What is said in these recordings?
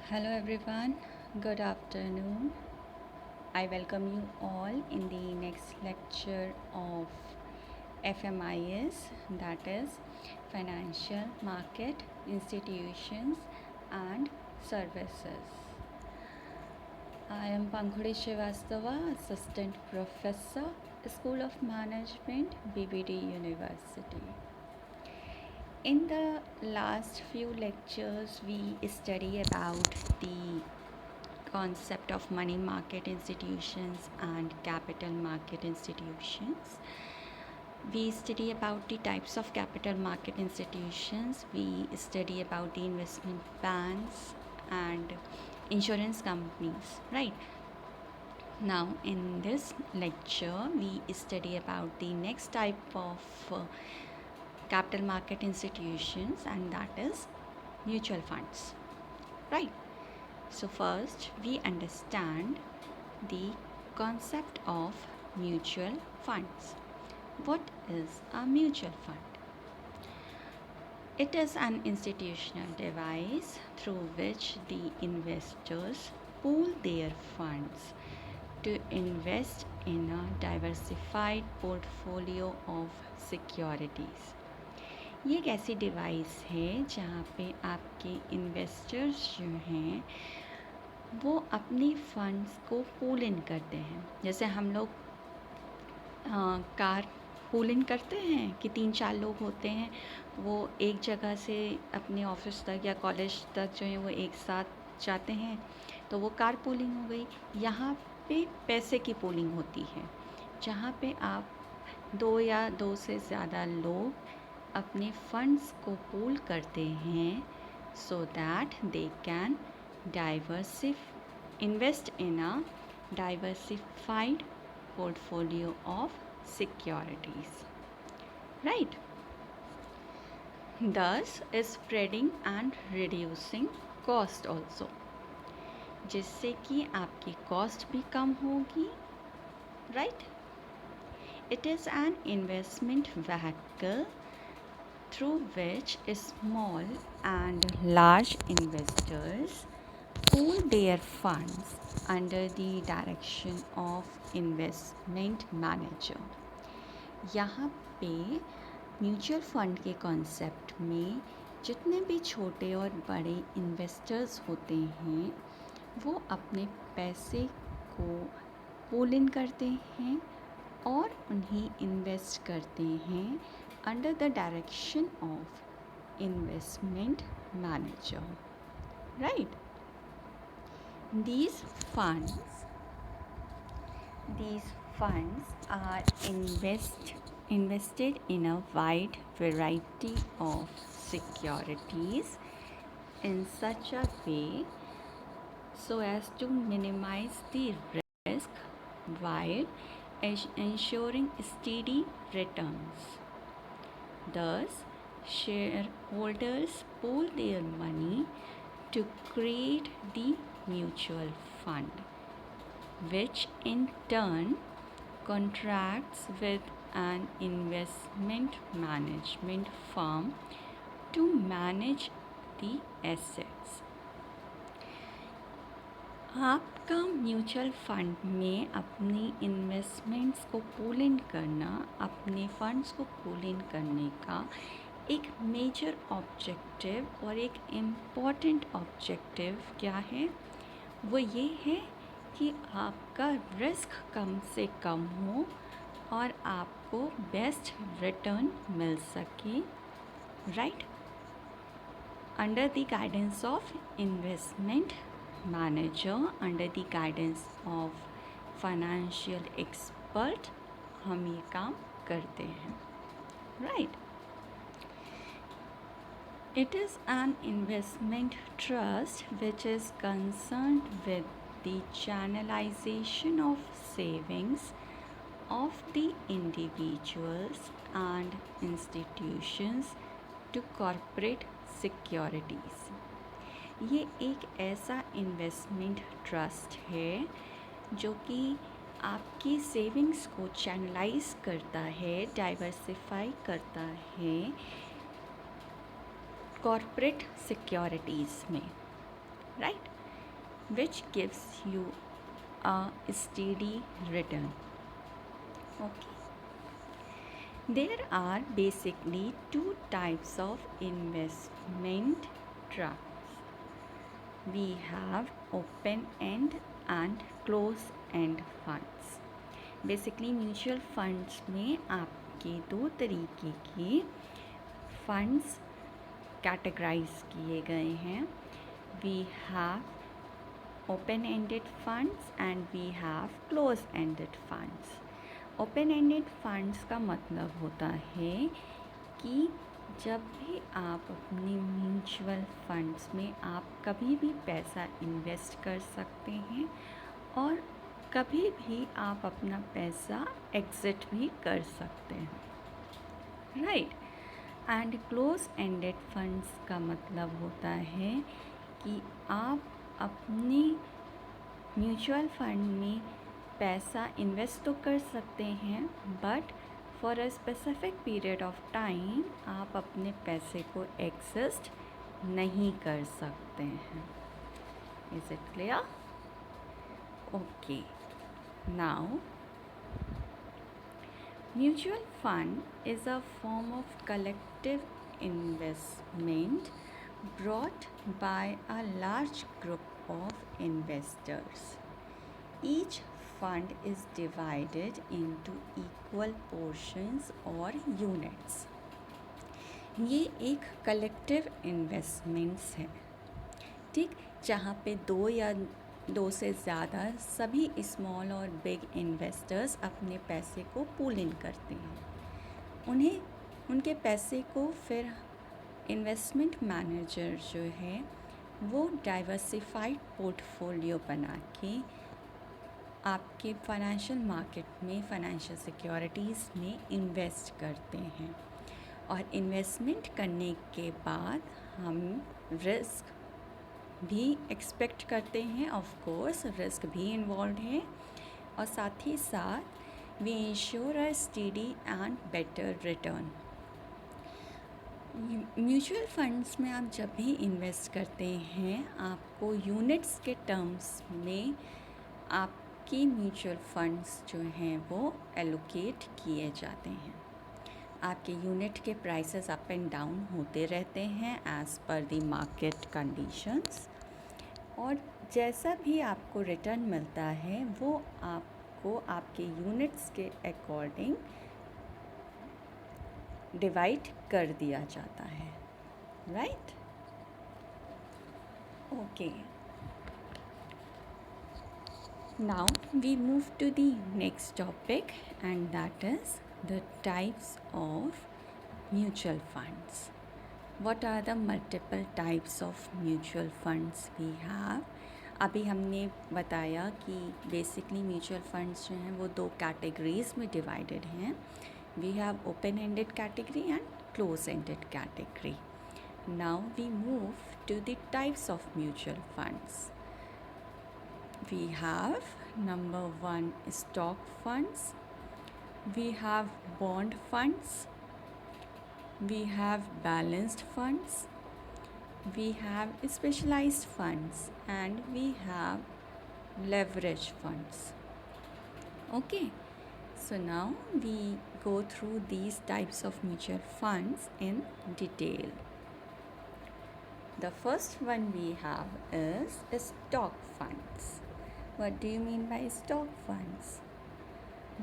Hello everyone, good afternoon. I welcome you all in the next lecture of FMIS, that is Financial Market Institutions and Services. I am Pankhuri Srivastava, Assistant Professor, School of Management, BBD University. In the last few lectures, we study about the concept of money market institutions and capital market institutions. We study about the types of capital market institutions. We study about the investment banks and insurance companies, right? Now, in this lecture, we study about the next type of capital market institutions, and that is mutual funds, right? So first we understand the concept of mutual funds. What is a mutual fund? It is an institutional device through which the investors pool their funds to invest in a diversified portfolio of securities. ये एक ऐसी device है जहाँ पे आपके investors जो हैं वो अपनी फंड्स को पूल इन करते हैं। जैसे हम लोग कार पूल इन करते हैं कि 3-4 लोग होते हैं, वो एक जगह से अपने ऑफिस तक या कॉलेज तक जो है वो एक साथ जाते हैं, तो वो कार पूलिंग हो गई। यहाँ पे पैसे की पूलिंग होती है, जहाँ पे आप 2 या 2 से ज़्यादा लोग अपने फंड्स को पूल करते हैं so that they can invest in a diversified portfolio of securities, right? Thus is spreading and reducing cost also, जिससे कि आपकी कॉस्ट भी कम होगी, right? It is an investment vehicle through which small and large investors pool their funds under the direction of investment manager. यहाँ पे mutual fund के concept में जितने भी छोटे और बड़े इन्वेस्टर्स होते हैं वो अपने पैसे को पूल इन करते हैं और उन्हें इन्वेस्ट करते हैं under the direction of investment manager, right? These funds are invested in a wide variety of securities in such a way so as to minimize the risk while ensuring steady returns. Thus, shareholders pool their money to create the mutual fund, which in turn contracts with an investment management firm to manage the assets. आपका mutual fund में अपनी investments को pool इन करना, अपने funds को pool इन करने का एक मेजर ऑब्जेक्टिव और एक इम्पॉर्टेंट ऑब्जेक्टिव क्या है? वो ये है कि आपका रिस्क कम से कम हो और आपको बेस्ट रिटर्न मिल सके, right? Under the guidance of investment manager, under the guidance of financial expert, हम ये काम करते हैं, right? It is an investment trust which is concerned with the channelization of savings of the individuals and institutions to corporate securities. ये एक ऐसा investment trust है जो कि आपकी सेविंग्स को चैनलाइज करता है, डाइवर्सिफाई करता है कॉर्पोरेट सिक्योरिटीज़ में, right? which gives you a steady return. Okay. There are basically two types of investment trusts. We have open end and close end funds. Basically mutual funds में आपके दो तरीके के फंड्स कैटेगराइज किए गए हैं. We have open ended funds and we have close ended funds. Open ended funds का मतलब होता है कि जब भी आप अपने म्यूचुअल फंड्स में आप कभी भी पैसा इन्वेस्ट कर सकते हैं और कभी भी आप अपना पैसा एग्जिट भी कर सकते हैं. Right. And close ended funds का मतलब होता है कि आप अपने म्यूचुअल फंड में पैसा इन्वेस्ट तो कर सकते हैं but for a specific period of time आप अपने पैसे को एक्सिस्ट नहीं कर सकते हैं. Is it clear? Okay. Now mutual fund is a form of collective investment brought by a large group of investors. Each fund is divided into equal portions or units. ये एक कलेक्टिव इन्वेस्टमेंट्स है, ठीक, जहाँ पे दो से ज़्यादा सभी स्मॉल और बिग इन्वेस्टर्स अपने पैसे को पूल इन करते हैं. उनके पैसे को फिर इन्वेस्टमेंट मैनेजर जो है वो डाइवर्सिफाइड पोर्टफोलियो बना के आपके फाइनेंशियल मार्केट में फाइनेंशियल सिक्योरिटीज़ में इन्वेस्ट करते हैं. और इन्वेस्टमेंट करने के बाद हम रिस्क भी एक्सपेक्ट करते हैं. ऑफ कोर्स रिस्क भी इन्वॉल्व है और साथ ही साथ we ensure a steady and better return. Mutual funds में आप जब भी इन्वेस्ट करते हैं आपको यूनिट्स के टर्म्स में आपकी म्यूचुअल फंड्स जो हैं वो एलोकेट किए जाते हैं. आपके यूनिट के प्राइसेस अप एंड डाउन होते रहते हैं as per the market conditions. और जैसा भी आपको रिटर्न मिलता है वो आपको आपके यूनिट्स के अकॉर्डिंग डिवाइड कर दिया जाता है. Right. Okay. Now we move to the next topic and that is the types of mutual funds. What are the multiple types of mutual funds we have? अभी हमने बताया कि बेसिकली म्यूचुअल फंड्स जो हैं वो दो कैटेगरीज में divided हैं. We have open ended category and close ended category. Now we move to the types of mutual funds. We have number 1 stock funds. We have bond funds, we have balanced funds, we have specialized funds, and we have leverage funds. Okay, so now we go through these types of mutual funds in detail. The first one we have is stock funds. What do you mean by stock funds?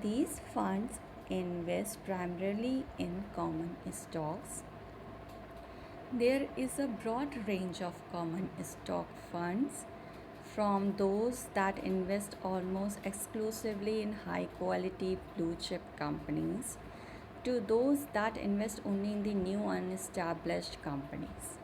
These funds invest primarily in common stocks. There is a broad range of common stock funds, from those that invest almost exclusively in high quality blue chip companies to those that invest only in the new unestablished companies.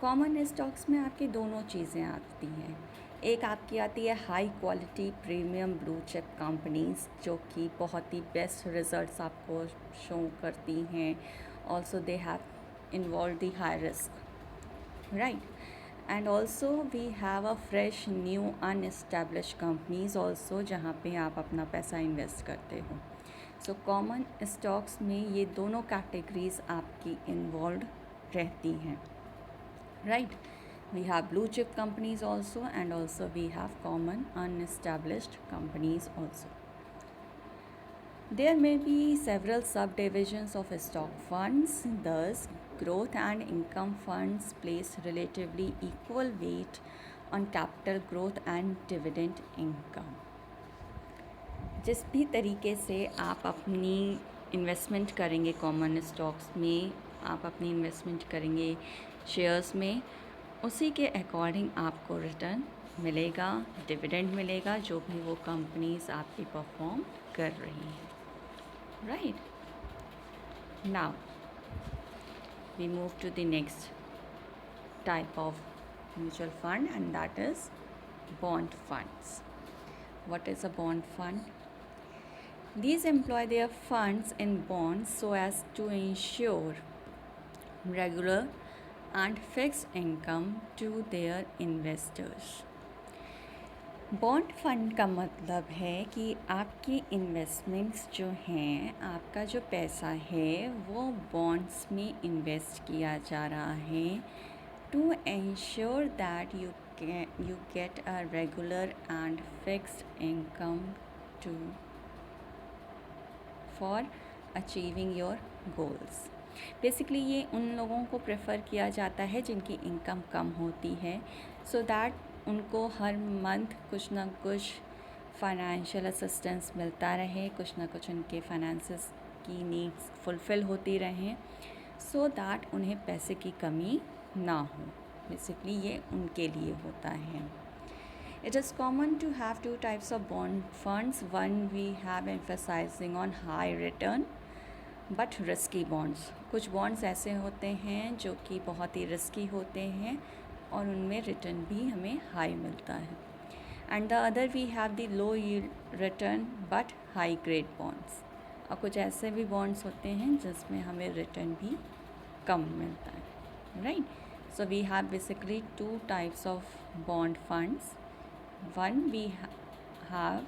Common stocks में आपकी दोनों चीज़ें आती हैं. एक आपकी आती है high quality premium blue chip companies जो कि बहुत ही बेस्ट रिजल्ट्स आपको शो करती हैं. Also they have involve the high risk. Right. And also we have a fresh new unestablish companies also जहाँ पे आप अपना पैसा इन्वेस्ट करते हो. सो कॉमन स्टॉक्स में ये दोनों कैटेगरीज आपकी इन्वॉल्व रहती हैं. Right. We have blue chip companies also, and also we have common unestablished companies also. There may be several subdivisions of stock funds, thus growth and income funds place relatively equal weight on capital growth and dividend income. जिस भी तरीके से आप अपनी investment करेंगे common stocks में, आप अपनी इन्वेस्टमेंट करेंगे शेयर्स में, उसी के अकॉर्डिंग आपको रिटर्न मिलेगा, डिविडेंड मिलेगा, जो भी वो कंपनीज आपकी परफॉर्म कर रही हैं. Right? Now, we move to the next type of mutual fund, and that is bond funds. What is a bond fund? These employ their funds in bonds so as to ensure regular and fixed income to their investors. Bond fund का मतलब है कि आपकी investments जो हैं, आपका जो पैसा है वो बॉन्ड्स में इन्वेस्ट किया जा रहा है to ensure that you get a regular and fixed income to for achieving your goals. Basically ये उन लोगों को प्रेफर किया जाता है जिनकी इनकम कम होती है, सो दैट उनको हर मंथ कुछ ना कुछ फाइनेंशियल असिस्टेंस मिलता रहे, कुछ ना कुछ उनके फाइनेंसेस की नीड्स फुलफ़िल होती रहें, सो दैट उन्हें पैसे की कमी ना हो. बेसिकली ये उनके लिए होता है. It is common to have two types of bond funds. One we have emphasizing on high return but risky bonds. कुछ bonds ऐसे होते हैं जो कि बहुत ही रिस्की होते हैं और उनमें रिटर्न भी हमें हाई मिलता है. And the other we have the low yield return but high grade bonds. और कुछ ऐसे भी बॉन्ड्स होते हैं जिसमें हमें रिटर्न भी कम मिलता है. Right? So we have basically two types of bond funds. One we have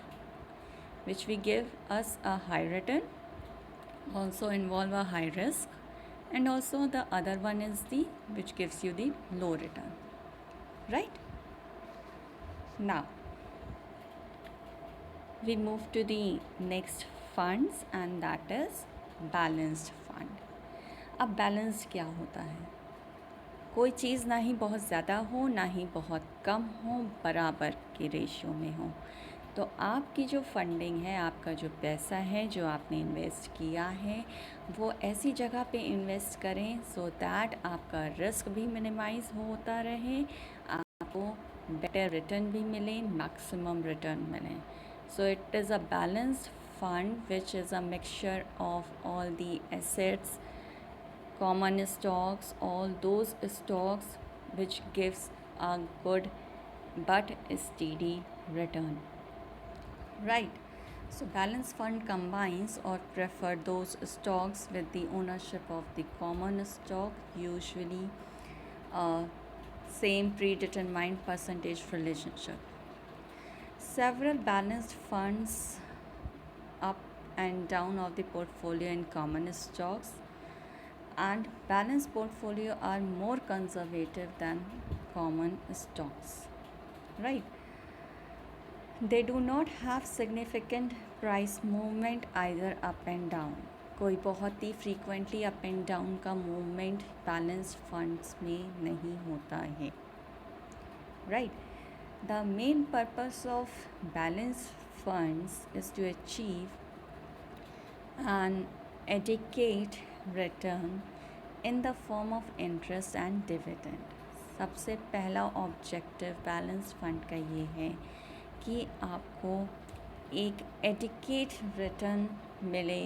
which we give us a high return, also involve a high risk, and also the other one is the which gives you the low return. Right? Now we move to the next funds, and that is balanced fund. अब balance क्या होता है? कोई चीज़ ना ही बहुत ज़्यादा हो ना ही बहुत कम हो, बराबर के रेशियो में हो. तो आपकी जो फंडिंग है, आपका जो पैसा है जो आपने इन्वेस्ट किया है, वो ऐसी जगह पे इन्वेस्ट करें सो दैट आपका रिस्क भी मिनिमाइज़ होता रहे, आपको बेटर रिटर्न भी मिले, मैक्सिमम रिटर्न मिले. So it is a balanced fund which is a mixture of all the assets, common stocks, all those stocks which gives a good but steady return. Right? So balance fund combines or prefer those stocks with the ownership of the common stock, usually same predetermined percentage relationship. Several balanced funds up and down of the portfolio in common stocks and balanced portfolio are more conservative than common stocks. Right? They do not have significant price movement either up and down. कोई बहुत ही frequently up and down का movement balanced funds में नहीं होता है. Right? The main purpose of balanced funds is to achieve an adequate return in the form of interest and dividend. सबसे पहला objective balance fund का ये है कि आपको एक एडिक्वेट रिटर्न मिले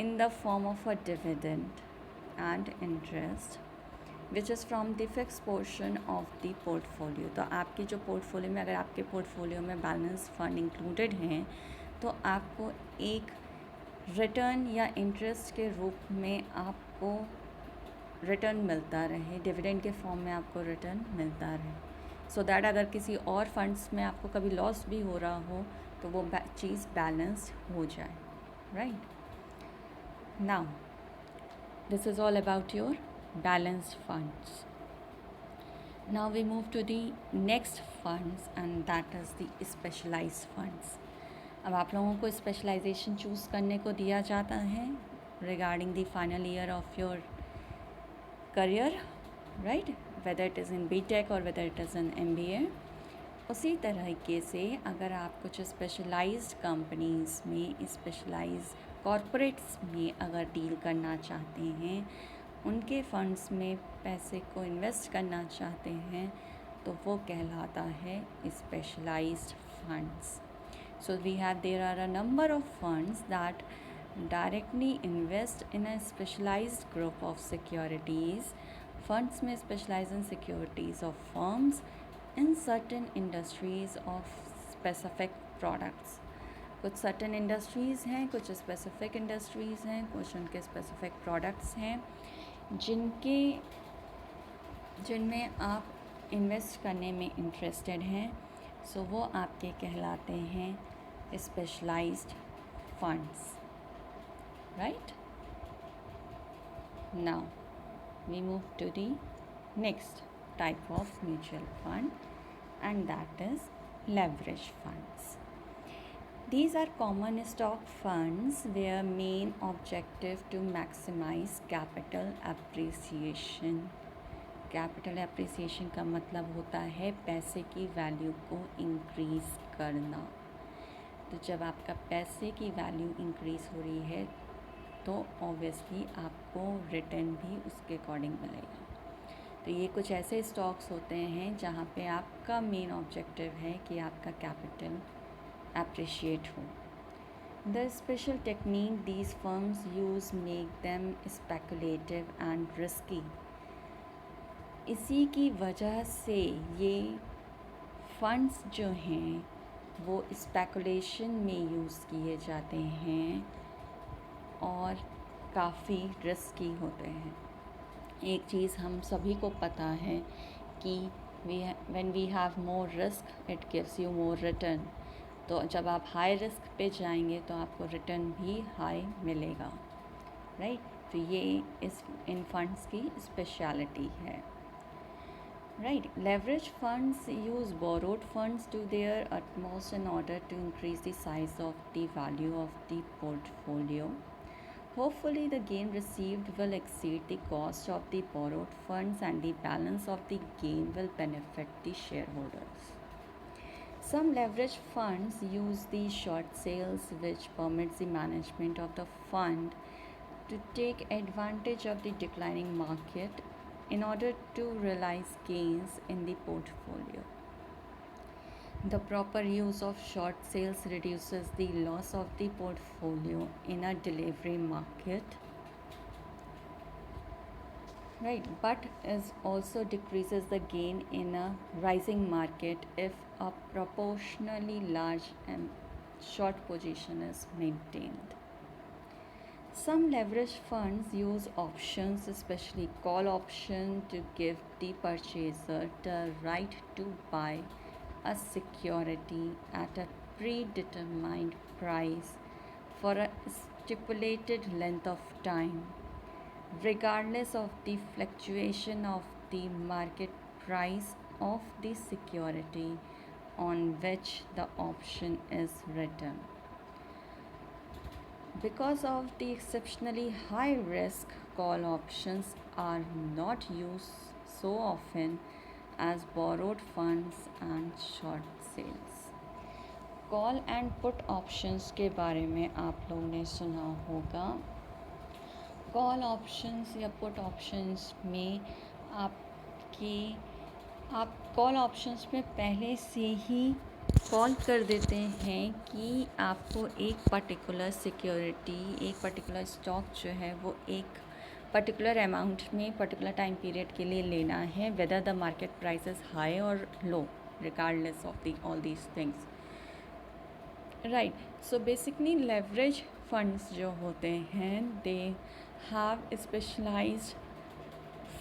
in the form of a dividend and interest which is from the fix portion of the portfolio. तो आपकी जो पोर्टफोलियो में, अगर आपके पोर्टफोलियो में बैलेंस फंड इंक्लूडेड हैं, तो आपको एक रिटर्न या इंटरेस्ट के रूप में आपको रिटर्न मिलता रहे, डिविडेंड के फॉर्म में आपको रिटर्न मिलता रहे, सो दैट अगर किसी और फंड्स में आपको कभी लॉस भी हो रहा हो तो वो चीज़ बैलेंस हो जाए. Right? Now this is all about your balanced funds. Now we move to the next funds and that is the specialized funds. अब आप लोगों को स्पेशलाइजेशन चूज़ करने को दिया जाता है regarding the final year of your career, right, whether it is in BTech और whether it is in MBA. उसी तरीके से अगर आप कुछ स्पेशलाइज्ड कंपनीज़ में, स्पेशलाइज्ड कॉरपोरेट्स में अगर डील करना चाहते हैं, उनके फंड्स में पैसे को इन्वेस्ट करना चाहते हैं, तो वो कहलाता है specialised funds. So there are a number of funds that directly invest in a specialized group of securities. Funds में specialize in securities of firms in certain industries of specific products. कुछ certain industries हैं, कुछ specific industries हैं, कुछ उनके specific products हैं जिनमें आप इन्वेस्ट करने में इंटरेस्टेड हैं, सो वो आपके कहलाते हैं specialized funds, right? Now we move to the next type of mutual fund and that is leverage funds. These are common stock funds where main objective to maximize capital appreciation. Capital appreciation का मतलब होता है पैसे की value को increase करना। तो जब आपका पैसे की वैल्यू इंक्रीज़ हो रही है तो ऑब्वियसली आपको रिटर्न भी उसके अकॉर्डिंग मिलेगा। तो ये कुछ ऐसे स्टॉक्स होते हैं जहाँ पे आपका मेन ऑब्जेक्टिव है कि आपका कैपिटल एप्रिशिएट हो। The special technique these firms use make them speculative and risky. इसी की वजह से ये फंड्स जो हैं वो स्पेकुलेशन में यूज़ किए जाते हैं और काफ़ी रिस्की होते हैं। एक चीज़ हम सभी को पता है कि when we have more risk it gives you more return. तो जब आप हाई रिस्क पे जाएंगे तो आपको रिटर्न भी हाई मिलेगा, राइट? तो ये इन फंड्स की स्पेशलिटी है, right? Leverage funds use borrowed funds to their utmost in order to increase the size of the value of the portfolio. Hopefully the gain received will exceed the cost of the borrowed funds and the balance of the gain will benefit the shareholders. Some leverage funds use the short sales which permits the management of the fund to take advantage of the declining market in order to realize gains in the portfolio. The proper use of short sales reduces the loss of the portfolio in a delivery market, right? But it also decreases the gain in a rising market if a proportionally large and short position is maintained. Some leverage funds use options, especially call option, to give the purchaser the right to buy a security at a predetermined price for a stipulated length of time, regardless of the fluctuation of the market price of the security on which the option is written. Because of the exceptionally high risk, call options are not used so often as borrowed funds and short sales. Call and put options के बारे में आप लोगों ने सुना होगा। Call options या put options में आप कॉल ऑप्शंस में पहले से ही कॉल कर देते हैं कि आपको एक पर्टिकुलर सिक्योरिटी, एक पर्टिकुलर स्टॉक जो है वो एक पर्टिकुलर अमाउंट में पर्टिकुलर टाइम पीरियड के लिए लेना है, whether the market price is high और low, regardless of all these things, right? So basically leverage funds जो होते हैं दे हैव स्पेशलाइज्ड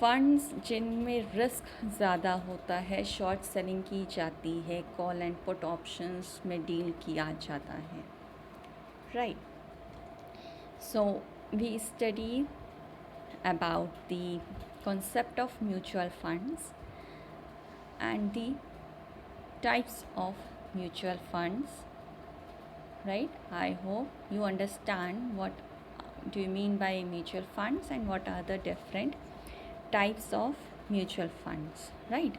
फंड्स जिनमें रिस्क ज़्यादा होता है, शॉर्ट सेलिंग की जाती है, कॉल एंड पुट ऑप्शंस में डील किया जाता है, right? So we study about the concept of mutual funds and the types of mutual funds, right? I hope you understand what do you mean by mutual funds and what are the different types of mutual funds, right?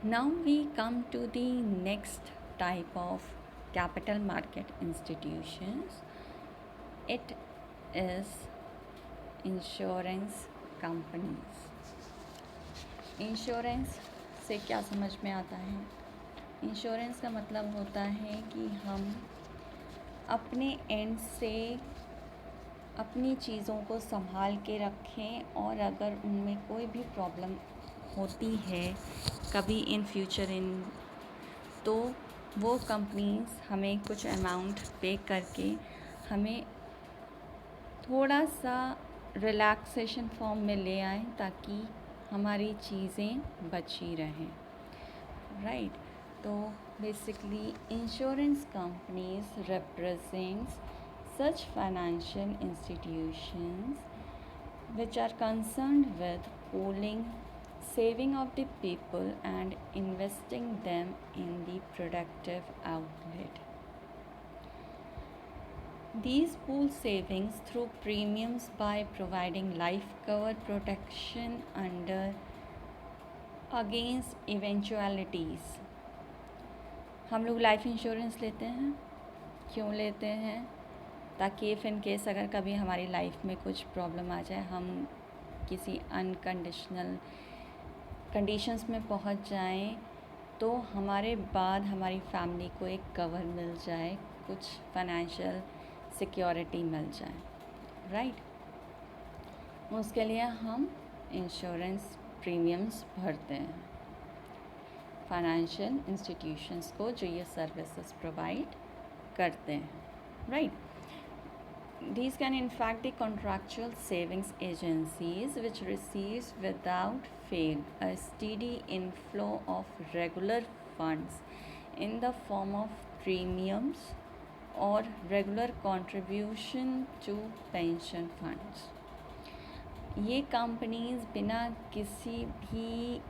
Now we come to the next type of capital market institutions. It is insurance companies. Insurance से क्या समझ में आता है? Insurance का मतलब होता है कि हम अपने एंड से अपनी चीज़ों को संभाल के रखें और अगर उनमें कोई भी प्रॉब्लम होती है कभी इन फ्यूचर तो वो कंपनीज हमें कुछ अमाउंट पे करके हमें थोड़ा सा रिलैक्सेशन फॉर्म में ले आए ताकि हमारी चीज़ें बची रहें, राइट? तो basically insurance companies represents such financial institutions which are concerned with pooling saving of the people and investing them in the productive outlet. These pool savings through premiums by providing life cover protection under against eventualities. हम लोग life insurance लेते हैं, क्यों लेते हैं? ताकि if in case अगर कभी हमारी लाइफ में कुछ प्रॉब्लम आ जाए, हम किसी अनकंडीशनल कंडीशंस में पहुंच जाएं, तो हमारे बाद हमारी फैमिली को एक कवर मिल जाए, कुछ फाइनेंशियल सिक्योरिटी मिल जाए, राइट? उसके लिए हम इंश्योरेंस प्रीमियम्स भरते हैं फाइनेंशियल इंस्टीट्यूशंस को जो ये सर्विसेज प्रोवाइड करते हैं, right? These can in fact be contractual savings agencies which receives without fail a steady inflow of regular funds in the form of premiums or regular contribution to pension funds. ये companies बिना किसी भी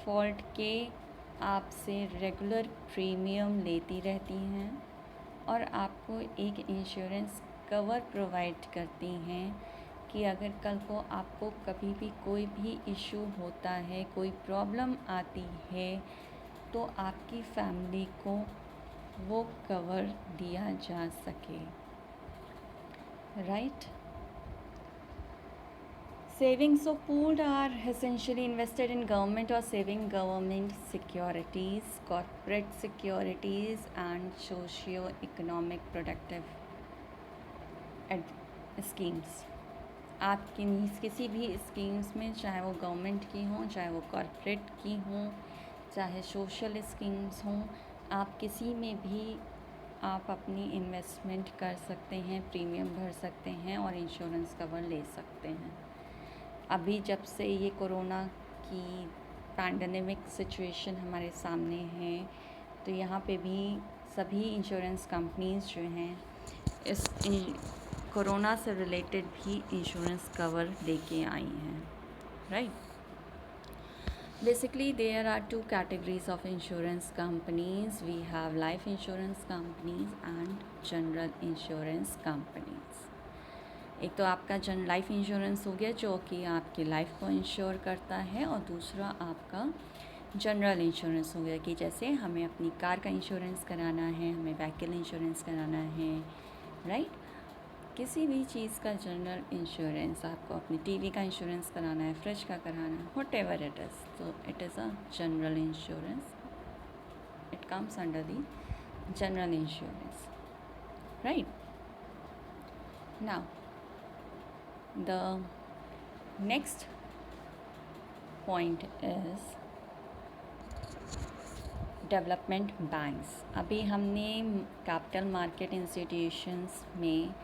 fault के आपसे regular premium लेती रहती हैं और आपको एक इंश्योरेंस कवर प्रोवाइड करती हैं कि अगर कल को आपको कभी भी कोई भी इशू होता है, कोई प्रॉब्लम आती है, तो आपकी फैमिली को वो कवर दिया जा सके, right? Savings so pooled are essentially invested in government or saving government securities, corporate securities and socio-economic productive schemes. आप किसी भी स्कीम्स में, चाहे वो गवर्नमेंट की हों, चाहे वो कॉर्पोरेट की हों, चाहे सोशल स्कीम्स हों, आप किसी में भी आप अपनी इन्वेस्टमेंट कर सकते हैं, प्रीमियम भर सकते हैं और इंश्योरेंस कवर ले सकते हैं। अभी जब से ये कोरोना की पैंडेमिक सिचुएशन हमारे सामने है, तो यहाँ पे भी सभी इंश्योरेंस कंपनीज जो हैं इस कोरोना से रिलेटेड भी इंश्योरेंस कवर लेके आई हैं, right? Basically there are two categories of insurance companies. We have life insurance companies and general insurance companies. एक तो आपका लाइफ इंश्योरेंस हो गया जो कि आपकी लाइफ को इंश्योर करता है, और दूसरा आपका जनरल इंश्योरेंस हो गया कि जैसे हमें अपनी कार का इंश्योरेंस कराना है, हमें व्हीकल इंश्योरेंस कराना है, राइट? किसी भी चीज़ का जनरल इंश्योरेंस, आपको अपनी टीवी का इंश्योरेंस कराना है, फ्रिज का कराना है, वट एवर इट इज़, तो it is a general insurance. It comes under the general insurance, right? Now the next point is development banks. अभी हमने कैपिटल मार्केट इंस्टीट्यूशंस में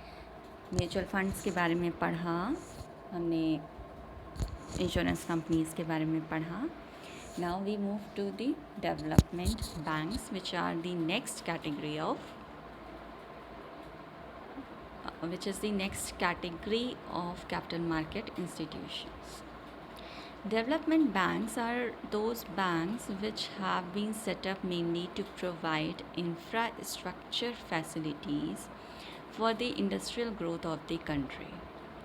म्यूचुअल फंड्स के बारे में पढ़ा, हमने इंश्योरेंस कंपनीज के बारे में पढ़ा. Now we move to the development banks which are the next category of which is the next category of capital market institutions. Development banks are those banks which have been set up mainly to provide infrastructure facilities for the industrial growth of the country.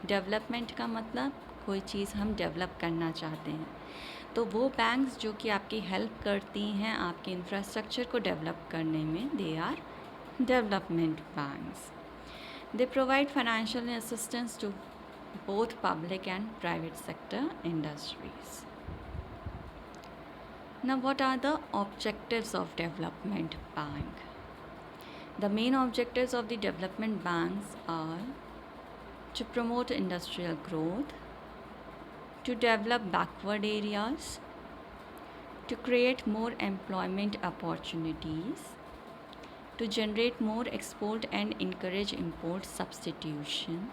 Development का मतलब कोई चीज़ हम develop करना चाहते हैं, तो वो banks जो कि आपकी हेल्प करती हैं आपके इंफ्रास्ट्रक्चर को डेवलप करने में, they are development banks. They provide financial assistance to both public and private sector industries. Now, what are the objectives of development bank? The main objectives of the development banks are to promote industrial growth, to develop backward areas, to create more employment opportunities, to generate more export and encourage import substitution,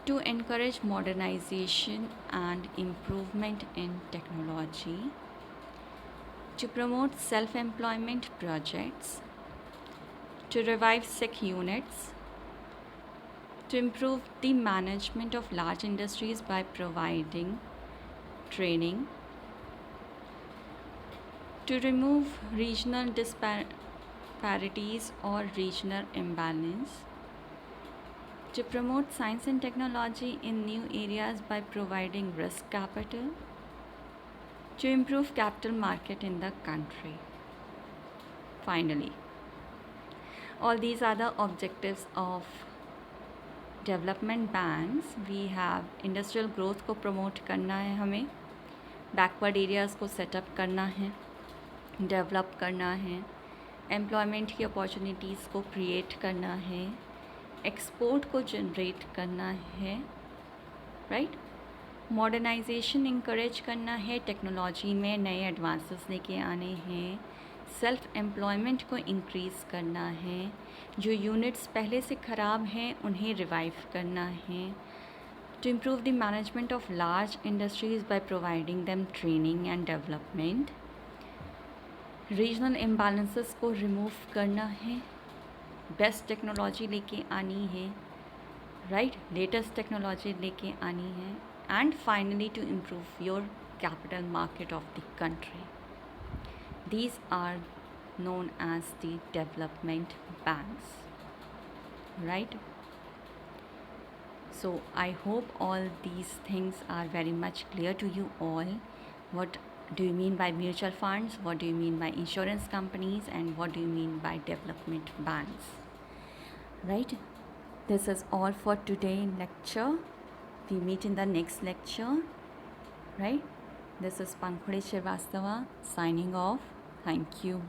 to encourage modernization and improvement in technology, to promote self-employment projects, to revive sick units, to improve the management of large industries by providing training, to remove regional disparities or regional imbalance, to promote science and technology in new areas by providing risk capital, to improve capital market in the country. Finally, all these are the objectives of development banks. We have industrial growth को promote करना है हमें, backward areas को set up करना है, develop करना है, employment की opportunities को create करना है, एक्सपोर्ट को जनरेट करना है, राइट. मॉडर्नाइजेशन इंकरेज करना है, टेक्नोलॉजी में नए एडवांसेस लेके आने हैं, सेल्फ एम्प्लॉयमेंट को इंक्रीज़ करना है, जो यूनिट्स पहले से ख़राब हैं उन्हें रिवाइव करना है, to improve the management of large industries by providing them training and development, regional imbalances को रिमूव करना है, बेस्ट टेक्नोलॉजी लेके आनी है, राइट, लेटेस्ट टेक्नोलॉजी लेके आनी है, and finally to improve your capital market of the country. These are known as the development banks, right? So I hope all these things are very much clear to you all. What do you mean by mutual funds? What do you mean by insurance companies? And what do you mean by development banks? Right? This is all for today lecture. We meet in the next lecture. Right? This is Pankhuri Srivastava signing off. Thank you.